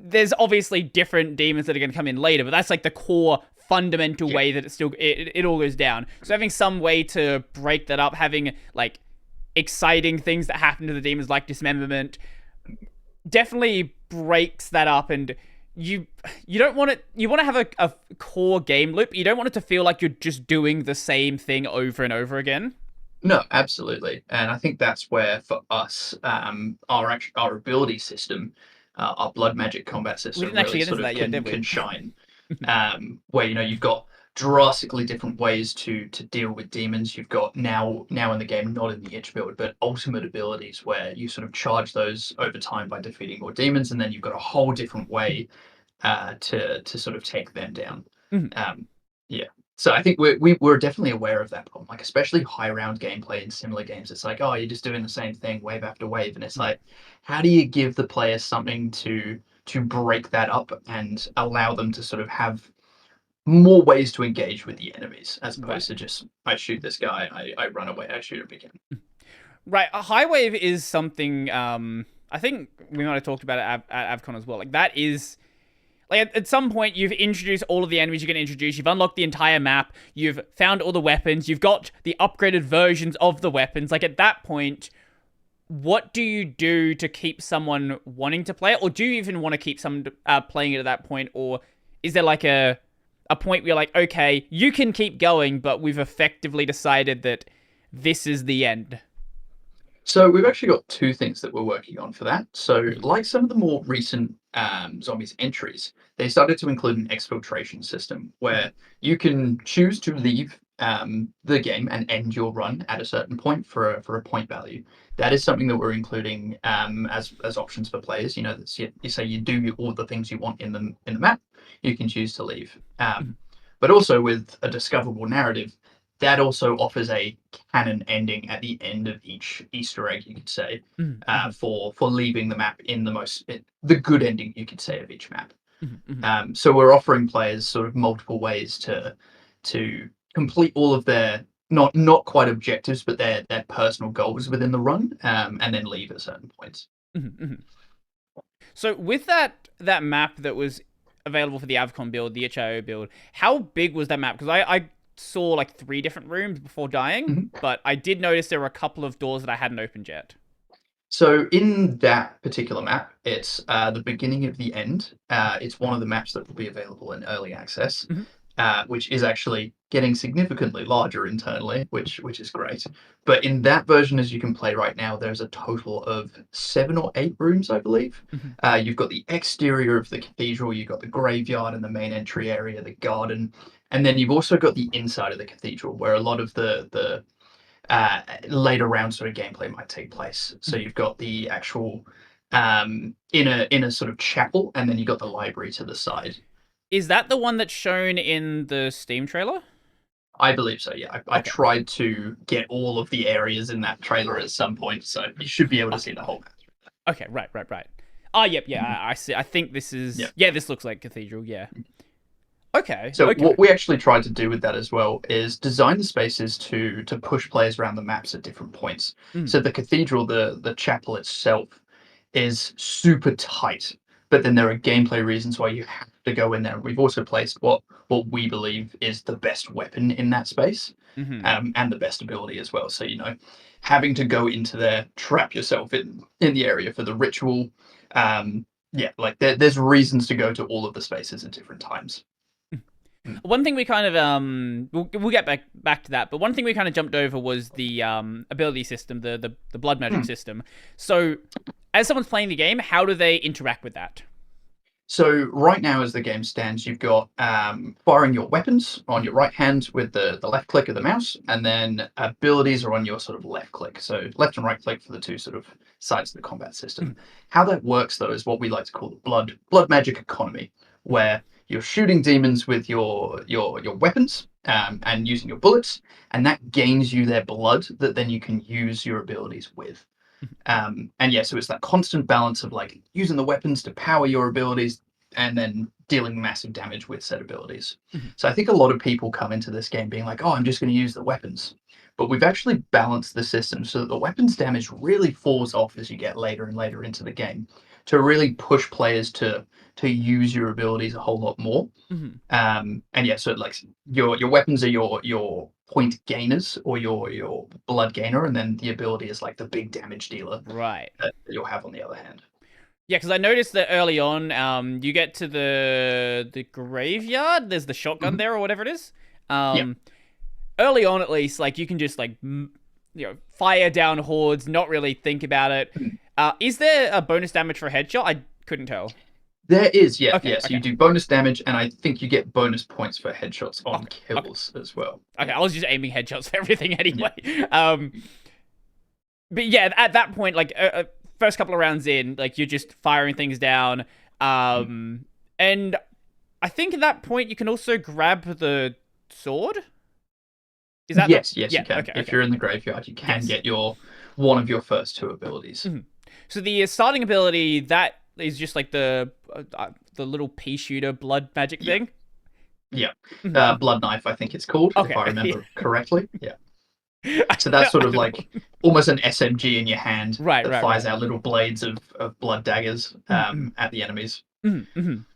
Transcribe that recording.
there's obviously different demons that are going to come in later, but that's like the core fundamental way that it all goes down. So having some way to break that up, having like exciting things that happen to the demons like dismemberment, definitely breaks that up. And you don't want it. You want to have a core game loop. You don't want it to feel like you're just doing the same thing over and over again. No, absolutely, and I think that's where for us, our ability system, our blood magic combat We system didn't actually really get into sort of that yet, can did we? can shine. Where you've got drastically different ways to deal with demons. You've got now in the game, not in the itch build, but ultimate abilities where you sort of charge those over time by defeating more demons, and then you've got a whole different way to sort of take them down. Mhm. Yeah. So I think we're definitely aware of that problem, like especially high round gameplay in similar games. It's like, oh, you're just doing the same thing wave after wave, and it's like, how do you give the player something to break that up and allow them to sort of have more ways to engage with the enemies as Right. opposed to just I shoot this guy, I run away, I shoot him again. Right. A high wave is something. I think we might have talked about it at Avcon as well. Like that is. Like at some point, you've introduced all of the enemies you're going to introduce. You've unlocked the entire map. You've found all the weapons. You've got the upgraded versions of the weapons. Like at that point, what do you do to keep someone wanting to play it, or do you even want to keep someone playing it at that point, or is there like a point where you're like, okay, you can keep going, but we've effectively decided that this is the end? So we've actually got two things that we're working on for that. So, Mhm. like some of the more recent zombies entries, they started to include an exfiltration system where you can choose to leave the game and end your run at a certain point for a point value. That is something that we're including as options for players. That's, you say you do all the things you want in the map, you can choose to leave. Mhm. But also with a discoverable narrative, that also offers a canon ending at the end of each Easter egg, you could say, Mhm. Mhm. for leaving the map in the good ending, you could say, of each map. Mhm. Mhm. So we're offering players sort of multiple ways to complete all of their not quite objectives, but their personal goals within the run, and then leave at certain points. Mhm. Mhm. So with that map that was available for the Avcon build, the HIO build, how big was that map? Because I saw like 3 different rooms before dying, Mhm. but I did notice there were a couple of doors that I hadn't opened yet. So in that particular map, it's the beginning of the end. It's one of the maps that will be available in early access, Mhm. which is actually getting significantly larger internally, which is great. But in that version, as you can play right now, there's a total of 7 or 8 rooms, I believe. Mhm. You've got the exterior of the cathedral, you've got the graveyard and the main entry area, the garden, and then you've also got the inside of the cathedral, where a lot of the later round sort of gameplay might take place. So Mhm. you've got the actual inner sort of chapel, and then you've got the library to the side. Is that the one that's shown in the Steam trailer? I believe so. Yeah, I Okay. tried to get all of the areas in that trailer at some point, so you should be able to Okay. see the whole map. Okay. Right. Right. Right. Ah. Yep. Yeah. I see. I think this Yeah. is. Yeah. This looks like cathedral. Yeah. Okay. So Okay. what we actually tried to do with that as well is design the spaces to push players around the maps at different points. Mm. So the cathedral, the chapel itself, is super tight, but then there are gameplay reasons why you have to go in there. We've also placed what we believe is the best weapon in that space, Hmm. and the best ability as well. So having to go into there, trap yourself in the area for the ritual. Yeah, like there's reasons to go to all of the spaces at different times. Mm. One thing we kind of we'll get back to that, but one thing we kind of jumped over was the ability system, the blood magic Mm. system. So, as someone's playing the game, how do they interact with that? So right now, as the game stands, you've got firing your weapons on Mhm. your right hand with the left click of the mouse, and then abilities are on your sort of left click. So left and right click for the two sort of sides of the combat system. How that works though is what we like to call the blood magic economy, where you're shooting demons with your weapons and using your bullets, and that gains you their blood that then you can use your abilities with. And yeah, so it's that constant balance of like using the weapons to power your abilities and then dealing massive damage with said abilities. Mhm. So I think a lot of people come into this game being like, oh, I'm just going to use the weapons. But we've actually balanced the system so that the weapons damage really falls off as you get later and later into the game to really push players to use your abilities a whole lot more. Mhm. And yeah, so like your weapons are your point gainers or your blood gainer, and then the ability is like the big damage dealer Right. that you'll have on the other hand. Yeah, because I noticed that early on, you get to the graveyard. There's the shotgun Mhm. there or whatever it is. Yeah. Early on, at least, like you can just like fire down hordes, not really think about it. Mhm. Is there a bonus damage for a headshot? I couldn't tell. There is, yeah, Okay, yeah. So okay. you do bonus damage, and I think you get bonus points for headshots on Okay, okay. kills as well. Okay, I was just aiming headshots for everything anyway. But yeah, at that point, like first couple of rounds in, like you're just firing things down. And I think at that point you can also grab the sword. Is that Yes, the... yes, Yeah, you can. okay, If okay. you're in the graveyard, you can Yes. get one of your first two abilities. Mhm. So the starting ability, that is just like the little pea shooter blood magic Yeah. thing. Yeah. Mhm. Blood Knife, I think it's called, Okay. if I remember correctly. Yeah. So that's sort I of don't like almost an SMG in your hand Right, that right, fires right. out little blades of blood daggers Mhm, at the enemies. mhm, mhm.